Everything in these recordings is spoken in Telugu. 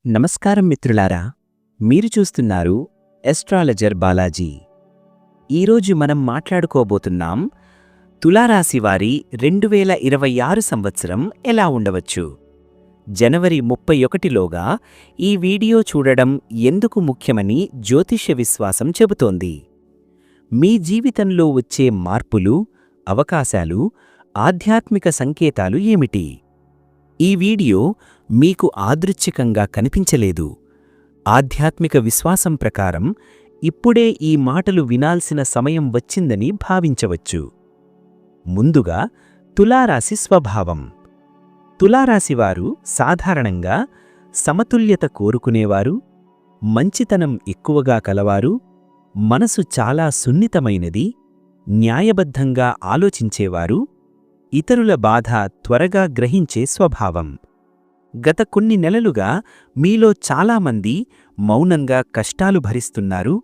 నమస్కారం మిత్రులారా, మీరు చూస్తున్నారు ఎస్ట్రాలజర్ బాలాజీ. ఈరోజు మనం మాట్లాడుకోబోతున్నాం తులారాశివారి 2026 సంవత్సరం ఎలా ఉండవచ్చు. జనవరి 31లోగా ఈ వీడియో చూడడం ఎందుకు ముఖ్యమని జ్యోతిష్య విశ్వాసం చెబుతోంది. మీ జీవితంలో వచ్చే మార్పులు, అవకాశాలు, ఆధ్యాత్మిక సంకేతాలు ఏమిటి? ఈ వీడియో మీకు ఆదృచ్ఛికంగా కనిపించలేదు. ఆధ్యాత్మిక విశ్వాసం ప్రకారం ఇప్పుడే ఈ మాటలు వినాల్సిన సమయం వచ్చిందని భావించవచ్చు. ముందుగా తులారాశి స్వభావం. తులారాశివారు సాధారణంగా సమతుల్యత కోరుకునేవారు, మంచితనం ఎక్కువగా కలవారు, మనసు చాలా సున్నితమైనది, న్యాయబద్ధంగా ఆలోచించేవారు, ఇతరుల బాధ త్వరగా గ్రహించే స్వభావం. గత కొన్ని నెలలుగా మీలో చాలామంది మౌనంగా కష్టాలు భరిస్తున్నారు,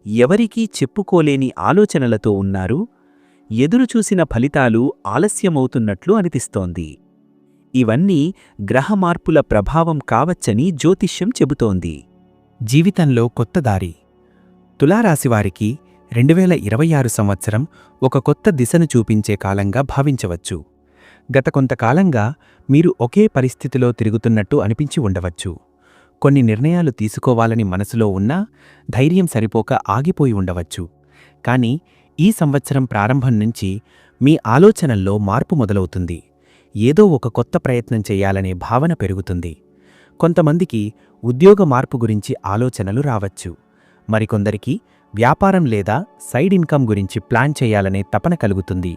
ఎవరికీ చెప్పుకోలేని ఆలోచనలతో ఉన్నారు, ఎదురుచూసిన ఫలితాలు ఆలస్యమవుతున్నట్లు అనిపిస్తోంది. ఇవన్నీ గ్రహమార్పుల ప్రభావం కావచ్చని జ్యోతిష్యం చెబుతోంది. జీవితంలో కొత్త దారి. తులారాశివారికి 2026 సంవత్సరం ఒక కొత్త దిశను చూపించే కాలంగా భావించవచ్చు. గత కొంతకాలంగా మీరు ఒకే పరిస్థితిలో తిరుగుతున్నట్టు అనిపించి ఉండవచ్చు. కొన్ని నిర్ణయాలు తీసుకోవాలని మనసులో ఉన్నా ధైర్యం సరిపోక ఆగిపోయి ఉండవచ్చు. కానీ ఈ సంవత్సరం ప్రారంభం నుంచి మీ ఆలోచనల్లో మార్పు మొదలవుతుంది. ఏదో ఒక కొత్త ప్రయత్నం చేయాలనే భావన పెరుగుతుంది. కొంతమందికి ఉద్యోగ మార్పు గురించి ఆలోచనలు రావచ్చు. మరికొందరికి వ్యాపారం లేదా సైడ్ ఇన్కమ్ గురించి ప్లాన్ చేయాలనే తపన కలుగుతుంది.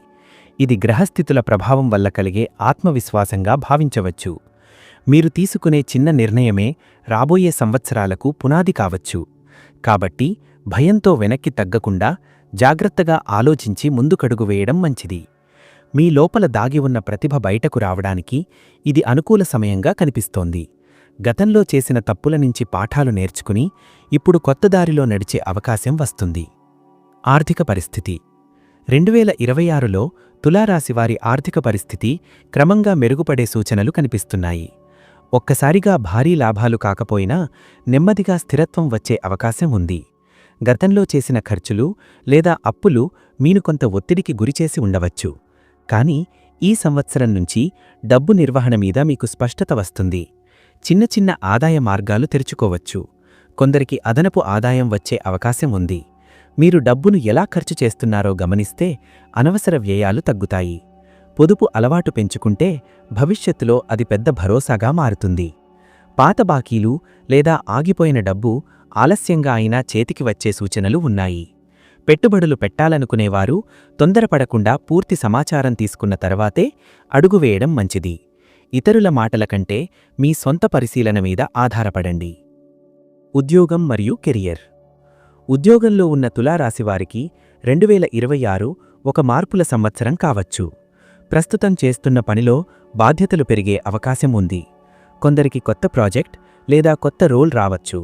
ఇది గ్రహస్థితుల ప్రభావం వల్ల కలిగే ఆత్మవిశ్వాసంగా భావించవచ్చు. మీరు తీసుకునే చిన్న నిర్ణయమే రాబోయే సంవత్సరాలకు పునాది కావచ్చు. కాబట్టి భయంతో వెనక్కి తగ్గకుండా జాగ్రత్తగా ఆలోచించి ముందుకడుగు వేయడం మంచిది. మీ లోపల దాగి ఉన్న ప్రతిభ బయటకు రావడానికి ఇది అనుకూల సమయంగా కనిపిస్తోంది. గతంలో చేసిన తప్పుల నుంచి పాఠాలు నేర్చుకుని ఇప్పుడు కొత్త దారిలో నడిచే అవకాశం వస్తుంది. ఆర్థిక పరిస్థితి. 2026లో తులారాశివారి ఆర్థిక పరిస్థితి క్రమంగా మెరుగుపడే సూచనలు కనిపిస్తున్నాయి. ఒక్కసారిగా భారీ లాభాలు కాకపోయినా నెమ్మదిగా స్థిరత్వం వచ్చే అవకాశం ఉంది. గతంలో చేసిన ఖర్చులు లేదా అప్పులు మీను కొంత ఒత్తిడికి గురిచేసి ఉండవచ్చు. కానీ ఈ సంవత్సరం నుంచి డబ్బు నిర్వహణ మీద మీకు స్పష్టత వస్తుంది. చిన్న చిన్న ఆదాయ మార్గాలు తెరుచుకోవచ్చు. కొందరికి అదనపు ఆదాయం వచ్చే అవకాశం ఉంది. మీరు డబ్బును ఎలా ఖర్చు చేస్తున్నారో గమనిస్తే అనవసర వ్యయాలు తగ్గుతాయి. పొదుపు అలవాటు పెంచుకుంటే భవిష్యత్తులో అది పెద్ద భరోసాగా మారుతుంది. పాత బాకీలు లేదా ఆగిపోయిన డబ్బు ఆలస్యంగా అయినా చేతికి వచ్చే సూచనలు ఉన్నాయి. పెట్టుబడులు పెట్టాలనుకునేవారు తొందరపడకుండా పూర్తి సమాచారం తీసుకున్న తర్వాతే అడుగు వేయడం మంచిది. ఇతరుల మాటల కంటే మీ సొంత పరిశీలన మీద ఆధారపడండి. ఉద్యోగం మరియు కెరియర్. ఉద్యోగంలో ఉన్న తులారాశివారికి 2026 ఒక మార్పుల సంవత్సరం కావచ్చు. ప్రస్తుతం చేస్తున్న పనిలో బాధ్యతలు పెరిగే అవకాశం ఉంది. కొందరికి కొత్త ప్రాజెక్ట్ లేదా కొత్త రోల్ రావచ్చు.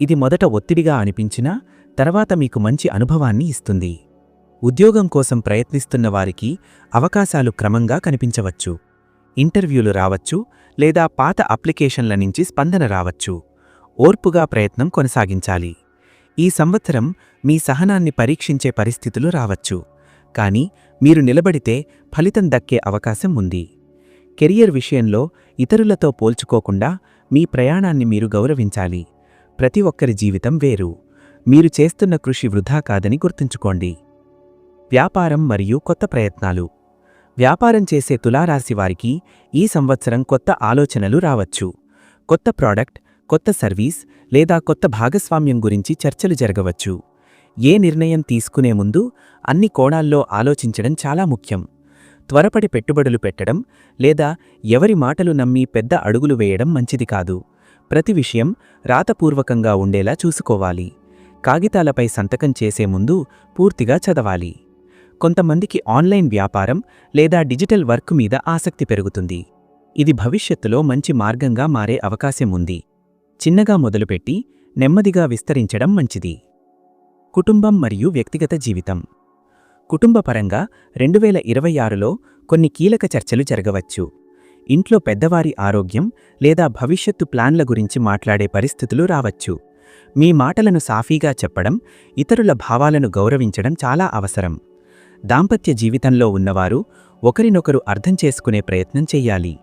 ఇది మొదట ఒత్తిడిగా అనిపించినా తర్వాత మీకు మంచి అనుభవాన్ని ఇస్తుంది. ఉద్యోగం కోసం ప్రయత్నిస్తున్న వారికి అవకాశాలు క్రమంగా కనిపించవచ్చు. ఇంటర్వ్యూలు రావచ్చు లేదా పాత అప్లికేషన్ల నుంచి స్పందన రావచ్చు. ఓర్పుగా ప్రయత్నం కొనసాగించాలి. ఈ సంవత్సరం మీ సహనాన్ని పరీక్షించే పరిస్థితులు రావచ్చు. కానీ మీరు నిలబడితే ఫలితం దక్కే అవకాశం ఉంది. కెరియర్ విషయంలో ఇతరులతో పోల్చుకోకుండా మీ ప్రయాణాన్ని మీరు గౌరవించాలి. ప్రతి ఒక్కరి జీవితం వేరు. మీరు చేస్తున్న కృషి వృధా కాదని గుర్తుంచుకోండి. వ్యాపారం మరియు కొత్త ప్రయత్నాలు. వ్యాపారం చేసే తులారాశివారికి ఈ సంవత్సరం కొత్త ఆలోచనలు రావచ్చు. కొత్త ప్రాడక్ట్, కొత్త సర్వీస్ లేదా కొత్త భాగస్వామ్యం గురించి చర్చలు జరగవచ్చు. ఏ నిర్ణయం తీసుకునే ముందు అన్ని కోణాల్లో ఆలోచించడం చాలా ముఖ్యం. త్వరపడి పెట్టుబడులు పెట్టడం లేదా ఎవరి మాటలు నమ్మి పెద్ద అడుగులు వేయడం మంచిది కాదు. ప్రతి విషయం రాతపూర్వకంగా ఉండేలా చూసుకోవాలి. కాగితాలపై సంతకం చేసే ముందు పూర్తిగా చదవాలి. కొంతమందికి ఆన్లైన్ వ్యాపారం లేదా డిజిటల్ వర్క్ మీద ఆసక్తి పెరుగుతుంది. ఇది భవిష్యత్తులో మంచి మార్గంగా మారే అవకాశం ఉంది. చిన్నగా మొదలుపెట్టి నెమ్మదిగా విస్తరించడం మంచిది. కుటుంబం మరియు వ్యక్తిగత జీవితం. కుటుంబపరంగా 2026లో కొన్ని కీలక చర్చలు జరగవచ్చు. ఇంట్లో పెద్దవారి ఆరోగ్యం లేదా భవిష్యత్తు ప్లాన్ల గురించి మాట్లాడే పరిస్థితులు రావచ్చు. మీ మాటలను సాఫీగా చెప్పడం, ఇతరుల భావాలను గౌరవించడం చాలా అవసరం. దాంపత్య జీవితంలో ఉన్నవారు ఒకరినొకరు అర్థం చేసుకునే ప్రయత్నం చెయ్యాలి.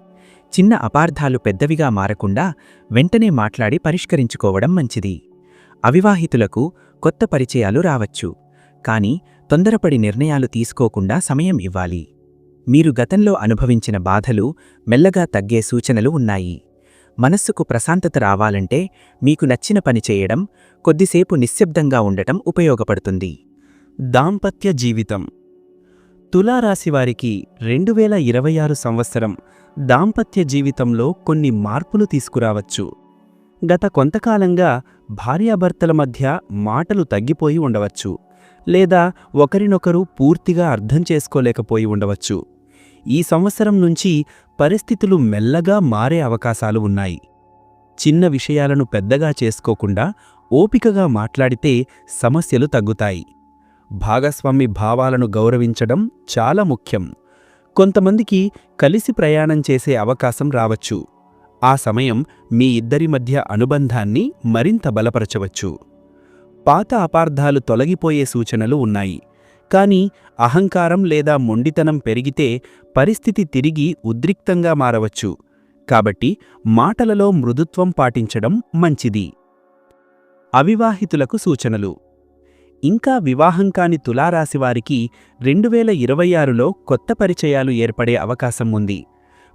చిన్న అపార్థాలు పెద్దవిగా మారకుండా వెంటనే మాట్లాడి పరిష్కరించుకోవడం మంచిది. అవివాహితులకు కొత్త పరిచయాలు రావచ్చు, కానీ తొందరపడి నిర్ణయాలు తీసుకోకుండా సమయం ఇవ్వాలి. మీరు గతంలో అనుభవించిన బాధలు మెల్లగా తగ్గే సూచనలు ఉన్నాయి. మనస్సుకు ప్రశాంతత రావాలంటే మీకు నచ్చిన పని చేయడం, కొద్దిసేపు నిశ్శబ్దంగా ఉండటం ఉపయోగపడుతుంది. దాంపత్య జీవితం. తులారాశివారికి 2026 సంవత్సరం దాంపత్య జీవితంలో కొన్ని మార్పులు తీసుకురావచ్చు. గత కొంతకాలంగా భార్యాభర్తల మధ్య మాటలు తగ్గిపోయి ఉండవచ్చు, లేదా ఒకరినొకరు పూర్తిగా అర్థం చేసుకోలేకపోయి ఉండవచ్చు. ఈ సంవత్సరం నుంచి పరిస్థితులు మెల్లగా మారే అవకాశాలు ఉన్నాయి. చిన్న విషయాలను పెద్దగా చేసుకోకుండా ఓపికగా మాట్లాడితే సమస్యలు తగ్గుతాయి. భాగస్వామి భావాలను గౌరవించడం చాలా ముఖ్యం. కొంతమందికి కలిసి ప్రయాణం చేసే అవకాశం రావచ్చు. ఆ సమయం మీ ఇద్దరి మధ్య అనుబంధాన్ని మరింత బలపరచవచ్చు. పాత అపార్థాలు తొలగిపోయే సూచనలు ఉన్నాయి, కానీ అహంకారం లేదా మొండితనం పెరిగితే పరిస్థితి తిరిగి ఉద్రిక్తంగా మారవచ్చు. కాబట్టి మాటలలో మృదుత్వం పాటించడం మంచిది. అవివాహితులకు సూచనలు. ఇంకా వివాహం కాని తులారాశివారికి 2026లో కొత్త పరిచయాలు ఏర్పడే అవకాశం ఉంది.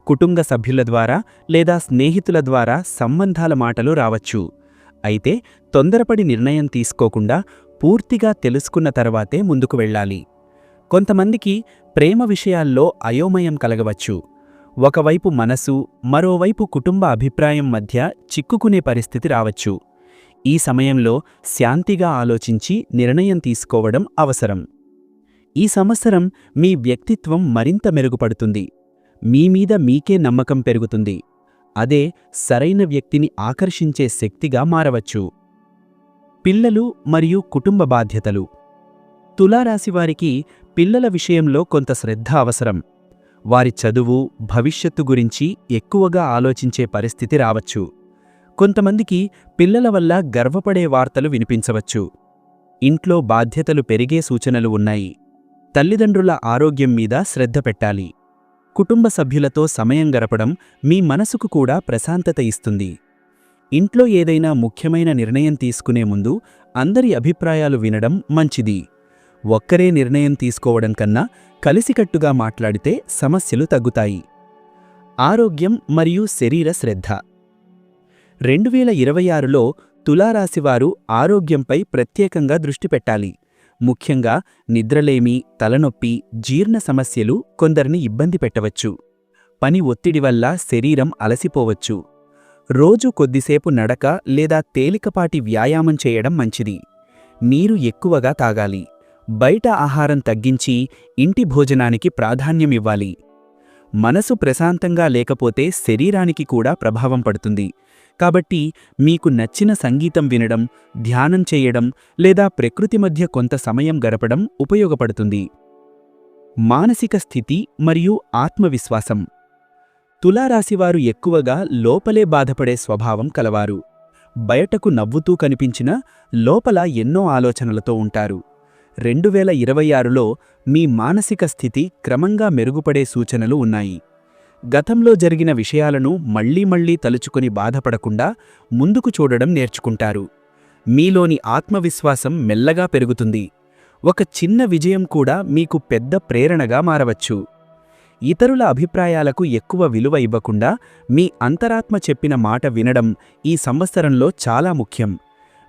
కుటుంబ సభ్యుల ద్వారా లేదా స్నేహితుల ద్వారా సంబంధాల మాటలు రావచ్చు. అయితే తొందరపడి నిర్ణయం తీసుకోకుండా పూర్తిగా తెలుసుకున్న తర్వాతే ముందుకు వెళ్ళాలి. కొంతమందికి ప్రేమ విషయాల్లో అయోమయం కలగవచ్చు. ఒకవైపు మనసు, మరోవైపు కుటుంబ అభిప్రాయం మధ్య చిక్కుకునే పరిస్థితి రావచ్చు. ఈ సమయంలో శాంతిగా ఆలోచించి నిర్ణయం తీసుకోవడం అవసరం. ఈ సంవత్సరం మీ వ్యక్తిత్వం మరింత మెరుగుపడుతుంది. మీ మీద మీకే నమ్మకం పెరుగుతుంది. అదే సరైన వ్యక్తిని ఆకర్షించే శక్తిగా మారవచ్చు. పిల్లలు మరియు కుటుంబ బాధ్యతలు. తులారాశివారికి పిల్లల విషయంలో కొంత శ్రద్ధ అవసరం. వారి చదువు, భవిష్యత్తు గురించి ఎక్కువగా ఆలోచించే పరిస్థితి రావచ్చు. కొంతమందికి పిల్లల వల్ల గర్వపడే వార్తలు వినిపించవచ్చు. ఇంట్లో బాధ్యతలు పెరిగే సూచనలు ఉన్నాయి. తల్లిదండ్రుల ఆరోగ్యం మీద శ్రద్ధ పెట్టాలి. కుటుంబ సభ్యులతో సమయం గడపడం మీ మనసుకు కూడా ప్రశాంతత ఇస్తుంది. ఇంట్లో ఏదైనా ముఖ్యమైన నిర్ణయం తీసుకునే ముందు అందరి అభిప్రాయాలు వినడం మంచిది. ఒక్కరే నిర్ణయం తీసుకోవడం కన్నా కలిసికట్టుగా మాట్లాడితే సమస్యలు తగ్గుతాయి. ఆరోగ్యం మరియు శరీర శ్రద్ధ. 2026లో తులారాశివారు ఆరోగ్యంపై ప్రత్యేకంగా దృష్టి పెట్టాలి. ముఖ్యంగా నిద్రలేమి, తలనొప్పి, జీర్ణ సమస్యలు కొందరిని ఇబ్బంది పెట్టవచ్చు. పని ఒత్తిడి వల్ల శరీరం అలసిపోవచ్చు. రోజు కొద్దిసేపు నడక లేదా తేలికపాటి వ్యాయామం చేయడం మంచిది. నీరు ఎక్కువగా తాగాలి. బయట ఆహారం తగ్గించి ఇంటి భోజనానికి ప్రాధాన్యమివ్వాలి. మనసు ప్రశాంతంగా లేకపోతే శరీరానికి కూడా ప్రభావం పడుతుంది. కాబట్టి మీకు నచ్చిన సంగీతం వినడం, ధ్యానం చేయడం లేదా ప్రకృతి మధ్య కొంత సమయం గడపడం ఉపయోగపడుతుంది. మానసిక స్థితి మరియు ఆత్మవిశ్వాసం. తులారాశివారు ఎక్కువగా లోపలే బాధపడే స్వభావం కలవారు. బయటకు నవ్వుతూ కనిపించినా లోపల ఎన్నో ఆలోచనలతో ఉంటారు. 2026లో మీ మానసిక స్థితి క్రమంగా మెరుగుపడే సూచనలు ఉన్నాయి. గతంలో జరిగిన విషయాలను మళ్లీ తలుచుకొని బాధపడకుండా ముందుకు చూడడం నేర్చుకుంటారు. మీలోని ఆత్మవిశ్వాసం మెల్లగా పెరుగుతుంది. ఒక చిన్న విజయం కూడా మీకు పెద్ద ప్రేరణగా మారవచ్చు. ఇతరుల అభిప్రాయాలకు ఎక్కువ విలువ ఇవ్వకుండా మీ అంతరాత్మ చెప్పిన మాట వినడం ఈ సంవత్సరంలో చాలా ముఖ్యం.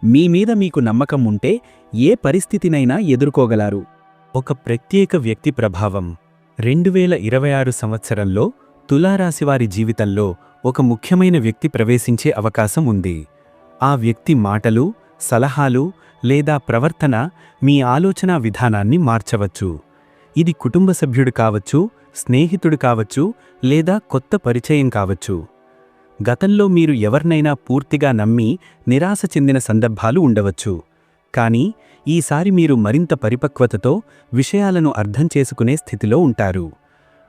మీ మీద మీకు నమ్మకం ఉంటే ఏ పరిస్థితినైనా ఎదుర్కోగలరు. ఒక ప్రత్యేక వ్యక్తి ప్రభావం. 2026 సంవత్సరంలో తులారాశివారి జీవితంలో ఒక ముఖ్యమైన వ్యక్తి ప్రవేశించే అవకాశం ఉంది. ఆ వ్యక్తి మాటలు, సలహాలు లేదా ప్రవర్తన మీ ఆలోచనా విధానాన్ని మార్చవచ్చు. ఇది కుటుంబ సభ్యుడు కావచ్చు, స్నేహితుడు కావచ్చు లేదా కొత్త పరిచయం కావచ్చు. గతంలో మీరు ఎవరినైనా పూర్తిగా నమ్మి నిరాశ చెందిన సందర్భాలు ఉండవచ్చు. కానీ ఈసారి మీరు మరింత పరిపక్వతతో విషయాలను అర్థం చేసుకునే స్థితిలో ఉంటారు.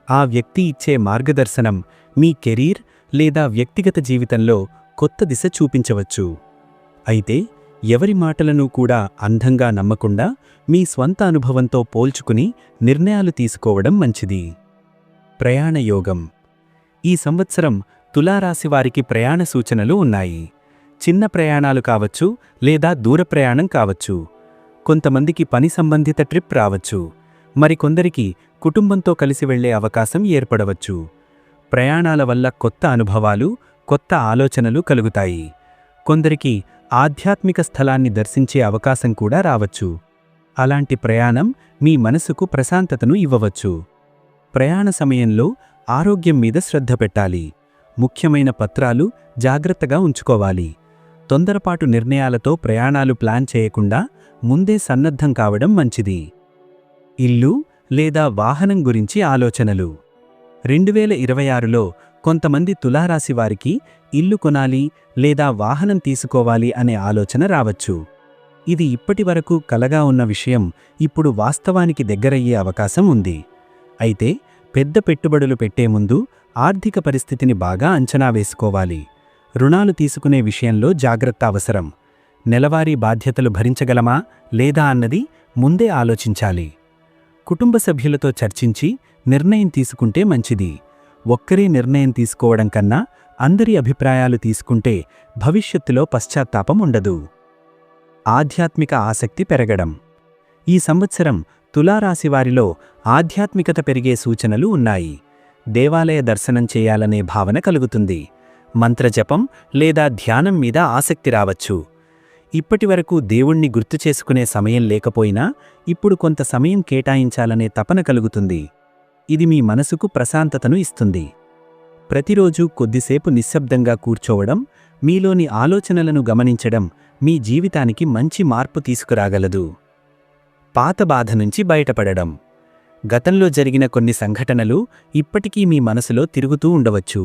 ఆ వ్యక్తి ఇచ్చే మార్గదర్శనం మీ కెరీర్ లేదా వ్యక్తిగత జీవితంలో కొత్త దిశ చూపించవచ్చు. అయితే ఎవరి మాటలను కూడా అంధంగా నమ్మకుండా మీ స్వంత అనుభవంతో పోల్చుకుని నిర్ణయాలు తీసుకోవడం మంచిది. ప్రయాణ యోగం. ఈ సంవత్సరం తులారాశివారికి ప్రయాణ సూచనలు ఉన్నాయి. చిన్న ప్రయాణాలు కావచ్చు లేదా దూర ప్రయాణం కావచ్చు. కొంతమందికి పని సంబంధిత ట్రిప్ రావచ్చు. మరికొందరికి కుటుంబంతో కలిసి వెళ్లే అవకాశం ఏర్పడవచ్చు. ప్రయాణాల వల్ల కొత్త అనుభవాలు, కొత్త ఆలోచనలు కలుగుతాయి. కొందరికి ఆధ్యాత్మిక స్థలాన్ని దర్శించే అవకాశం కూడా రావచ్చు. అలాంటి ప్రయాణం మీ మనసుకు ప్రశాంతతను ఇవ్వవచ్చు. ప్రయాణ సమయంలో ఆరోగ్యం మీద శ్రద్ధ పెట్టాలి. ముఖ్యమైన పత్రాలు జాగ్రత్తగా ఉంచుకోవాలి. తొందరపాటు నిర్ణయాలతో ప్రయాణాలు ప్లాన్ చేయకుండా ముందే సన్నద్ధం కావడం మంచిది. ఇల్లు లేదా వాహనం గురించి ఆలోచనలు. 2026లో కొంతమంది తులారాశివారికి ఇల్లు కొనాలి లేదా వాహనం తీసుకోవాలి అనే ఆలోచన రావచ్చు. ఇది ఇప్పటివరకు కలగా ఉన్న విషయం ఇప్పుడు వాస్తవానికి దగ్గరయ్యే అవకాశం ఉంది. అయితే పెద్ద పెట్టుబడులు పెట్టే ముందు ఆర్థిక పరిస్థితిని బాగా అంచనా వేసుకోవాలి. రుణాలు తీసుకునే విషయంలో జాగ్రత్త అవసరం. నెలవారీ బాధ్యతలు భరించగలమా లేదా అన్నది ముందే ఆలోచించాలి. కుటుంబ సభ్యులతో చర్చించి నిర్ణయం తీసుకుంటే మంచిది. ఒక్కరే నిర్ణయం తీసుకోవడం కన్నా అందరి అభిప్రాయాలు తీసుకుంటే భవిష్యత్తులో పశ్చాత్తాపం ఉండదు. ఆధ్యాత్మిక ఆసక్తి పెరగడం. ఈ సంవత్సరం తులారాశివారిలో ఆధ్యాత్మికత పెరిగే సూచనలు ఉన్నాయి. దేవాలయ దర్శనం చేయాలనే భావన కలుగుతుంది. మంత్రజపం లేదా ధ్యానం మీద ఆసక్తి రావచ్చు. ఇప్పటివరకు దేవుణ్ణి గుర్తు చేసుకునే సమయం లేకపోయినా ఇప్పుడు కొంత సమయం కేటాయించాలనే తపన కలుగుతుంది. ఇది మీ మనసుకు ప్రశాంతతను ఇస్తుంది. ప్రతిరోజూ కొద్దిసేపు నిశ్శబ్దంగా కూర్చోవడం, మీలోని ఆలోచనలను గమనించడం మీ జీవితానికి మంచి మార్పు తీసుకురాగలదు. పాత బాధ నుంచి బయటపడడం. గతంలో జరిగిన కొన్ని సంఘటనలు ఇప్పటికీ మీ మనసులో తిరుగుతూ ఉండవచ్చు.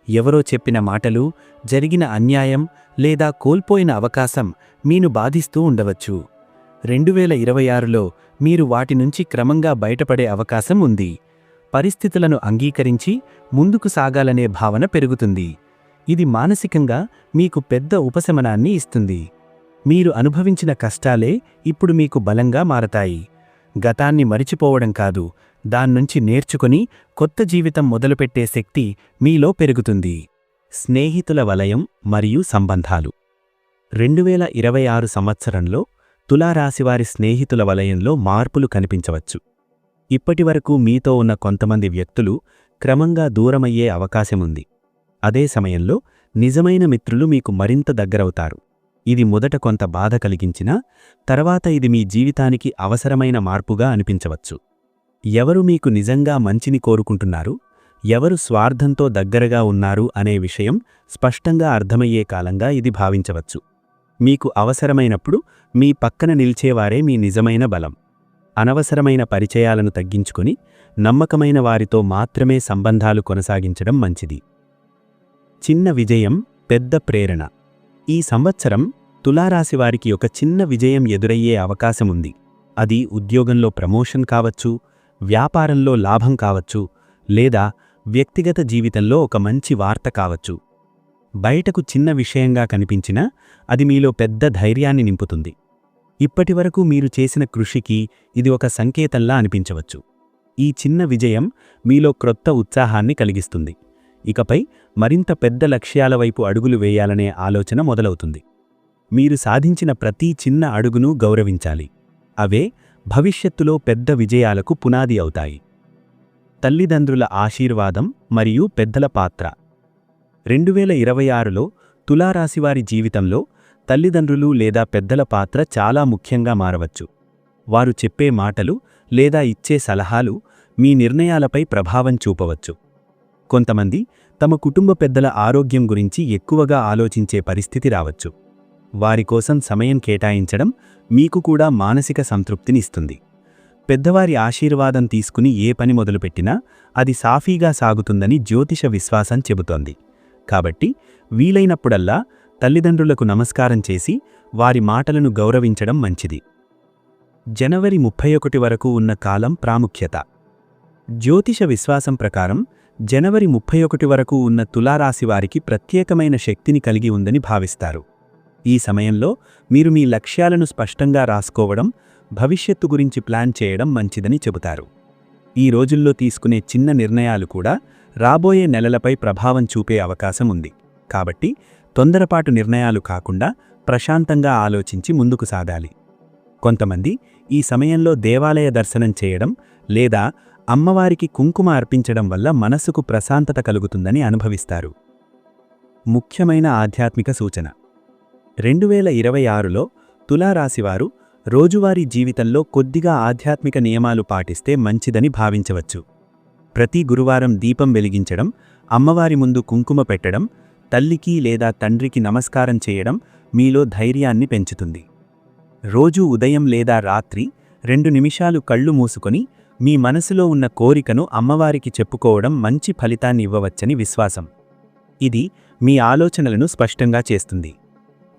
ఎవరో చెప్పిన మాటలు, జరిగిన అన్యాయం లేదా కోల్పోయిన అవకాశం మీను బాధిస్తూ ఉండవచ్చు. 2026లో మీరు వాటి నుంచి క్రమంగా బయటపడే అవకాశం ఉంది. పరిస్థితులను అంగీకరించి ముందుకు సాగాలనే భావన పెరుగుతుంది. ఇది మానసికంగా మీకు పెద్ద ఉపశమనాన్ని ఇస్తుంది. మీరు అనుభవించిన కష్టాలే ఇప్పుడు మీకు బలంగా మారతాయి. గతాన్ని మరిచిపోవడం కాదు, దాన్నుంచి నేర్చుకుని కొత్త జీవితం మొదలుపెట్టే శక్తి మీలో పెరుగుతుంది. స్నేహితుల వలయం మరియు సంబంధాలు. 2026 సంవత్సరంలో తులారాశివారి స్నేహితుల వలయంలో మార్పులు కనిపించవచ్చు. ఇప్పటివరకు మీతో ఉన్న కొంతమంది వ్యక్తులు క్రమంగా దూరమయ్యే అవకాశముంది. అదే సమయంలో నిజమైన మిత్రులు మీకు మరింత దగ్గరవుతారు. ఇది మొదట కొంత బాధ కలిగించినా తర్వాత ఇది మీ జీవితానికి అవసరమైన మార్పుగా అనిపించవచ్చు. ఎవరు మీకు నిజంగా మంచిని కోరుకుంటున్నారు, ఎవరు స్వార్థంతో దగ్గరగా ఉన్నారు అనే విషయం స్పష్టంగా అర్థమయ్యే కాలంగా ఇది భావించవచ్చు. మీకు అవసరమైనప్పుడు మీ పక్కన నిలిచేవారే మీ నిజమైన బలం. అనవసరమైన పరిచయాలను తగ్గించుకుని నమ్మకమైన వారితో మాత్రమే సంబంధాలు కొనసాగించడం మంచిది. చిన్న విజయం, పెద్ద ప్రేరణ. ఈ సంవత్సరం తులారాశివారికి ఒక చిన్న విజయం ఎదురయ్యే అవకాశముంది. అది ఉద్యోగంలో ప్రమోషన్ కావచ్చు, వ్యాపారంలో లాభం కావచ్చు, లేదా వ్యక్తిగత జీవితంలో ఒక మంచి వార్త కావచ్చు. బయటకు చిన్న విషయంగా కనిపించినా అది మీలో పెద్ద ధైర్యాన్ని నింపుతుంది. ఇప్పటివరకు మీరు చేసిన కృషికి ఇది ఒక సంకేతంలా అనిపించవచ్చు. ఈ చిన్న విజయం మీలో క్రొత్త ఉత్సాహాన్ని కలిగిస్తుంది. ఇకపై మరింత పెద్ద లక్ష్యాల వైపు అడుగులు వేయాలనే ఆలోచన మొదలవుతుంది. మీరు సాధించిన ప్రతి చిన్న అడుగును గౌరవించాలి. అవే భవిష్యత్తులో పెద్ద విజయాలకు పునాది అవుతాయి. తల్లిదండ్రుల ఆశీర్వాదం మరియు పెద్దల పాత్ర. 2026లో తులారాశివారి జీవితంలో తల్లిదండ్రులు లేదా పెద్దల పాత్ర చాలా ముఖ్యంగా మారవచ్చు. వారు చెప్పే మాటలు లేదా ఇచ్చే సలహాలు మీ నిర్ణయాలపై ప్రభావం చూపవచ్చు. కొంతమంది తమ కుటుంబ పెద్దల ఆరోగ్యం గురించి ఎక్కువగా ఆలోచించే పరిస్థితి రావచ్చు. వారి కోసం సమయం కేటాయించడం మీకు కూడా మానసిక సంతృప్తినిస్తుంది. పెద్దవారి ఆశీర్వాదం తీసుకుని ఏ పని మొదలుపెట్టినా అది సాఫీగా సాగుతుందని జ్యోతిష విశ్వాసం చెబుతోంది. కాబట్టి వీలైనప్పుడల్లా తల్లిదండ్రులకు నమస్కారం చేసి వారి మాటలను గౌరవించడం మంచిది. జనవరి 31 వరకు ఉన్న కాలం ప్రాముఖ్యత. జ్యోతిష విశ్వాసం ప్రకారం జనవరి 31 వరకు ఉన్న తులారాశివారికి ప్రత్యేకమైన శక్తిని కలిగి ఉందని భావిస్తారు. ఈ సమయంలో మీరు మీ లక్ష్యాలను స్పష్టంగా రాసుకోవడం, భవిష్యత్తు గురించి ప్లాన్ చేయడం మంచిదని చెబుతారు. ఈ రోజుల్లో తీసుకునే చిన్న నిర్ణయాలు కూడా రాబోయే నెలలపై ప్రభావం చూపే అవకాశం ఉంది. కాబట్టి తొందరపాటు నిర్ణయాలు కాకుండా ప్రశాంతంగా ఆలోచించి ముందుకు సాగాలి. కొంతమంది ఈ సమయంలో దేవాలయ దర్శనం చేయడం లేదా అమ్మవారికి కుంకుమ అర్పించడం వల్ల మనసుకు ప్రశాంతత కలుగుతుందని అనుభవిస్తారు. ముఖ్యమైన ఆధ్యాత్మిక సూచన: 2026లో తులారాశివారు రోజువారీ జీవితంలో కొద్దిగా ఆధ్యాత్మిక నియమాలు పాటిస్తే మంచిదని భావించవచ్చు. ప్రతి గురువారం దీపం వెలిగించడం, అమ్మవారి ముందు కుంకుమ పెట్టడం, తల్లికి లేదా తండ్రికి నమస్కారం చేయడం మీలో ధైర్యాన్ని పెంచుతుంది. రోజూ ఉదయం లేదా రాత్రి 2 నిమిషాలు కళ్ళు మూసుకొని మీ మనసులో ఉన్న కోరికను అమ్మవారికి చెప్పుకోవడం మంచి ఫలితాన్ని ఇవ్వవచ్చని విశ్వాసం. ఇది మీ ఆలోచనలను స్పష్టంగా చేస్తుంది.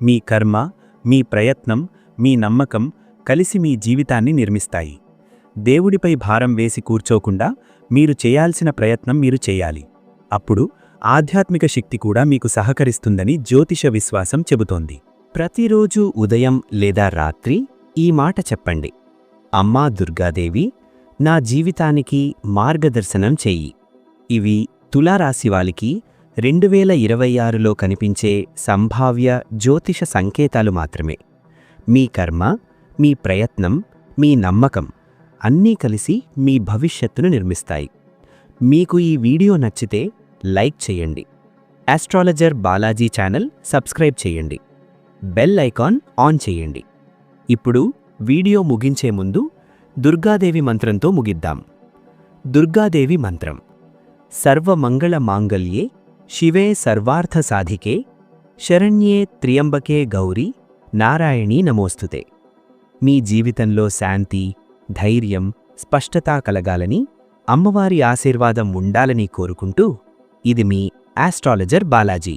మీ కర్మ, మీ ప్రయత్నం, మీ నమ్మకం కలిసి మీ జీవితాన్ని నిర్మిస్తాయి. దేవుడిపై భారం వేసి కూర్చోకుండా మీరు చేయాల్సిన ప్రయత్నం మీరు చేయాలి. అప్పుడు ఆధ్యాత్మిక శక్తి కూడా మీకు సహకరిస్తుందని జ్యోతిష విశ్వాసం చెబుతోంది. ప్రతిరోజు ఉదయం లేదా రాత్రి ఈ మాట చెప్పండి: అమ్మా దుర్గాదేవి, నా జీవితానికి మార్గదర్శనం చెయ్యి. ఇవి తులారాశివారికి 2026లో కనిపించే సంభావ్య జ్యోతిష సంకేతాలు మాత్రమే. మీ కర్మ, మీ ప్రయత్నం, మీ నమ్మకం అన్నీ కలిసి మీ భవిష్యత్తును నిర్మిస్తాయి. మీకు ఈ వీడియో నచ్చితే లైక్ చేయండి. ఆస్ట్రాలజర్ బాలాజీ ఛానల్ సబ్స్క్రైబ్ చేయండి. బెల్ ఐకాన్ ఆన్ చేయండి. ఇప్పుడు వీడియో ముగించే ముందు దుర్గాదేవి మంత్రంతో ముగిద్దాం. దుర్గాదేవి మంత్రం: సర్వమంగళ మాంగళ్యే శివే సర్వార్థ సాధికే శరణ్యే త్ర్యంబకే గౌరీ నారాయణీ నమోస్తుతే. మీ జీవితంలో శాంతి, ధైర్యం, స్పష్టత కలగాలని, అమ్మవారి ఆశీర్వాదం ఉండాలని కోరుకుంటూ ఇది మీ ఆస్ట్రాలజర్ బాలాజీ.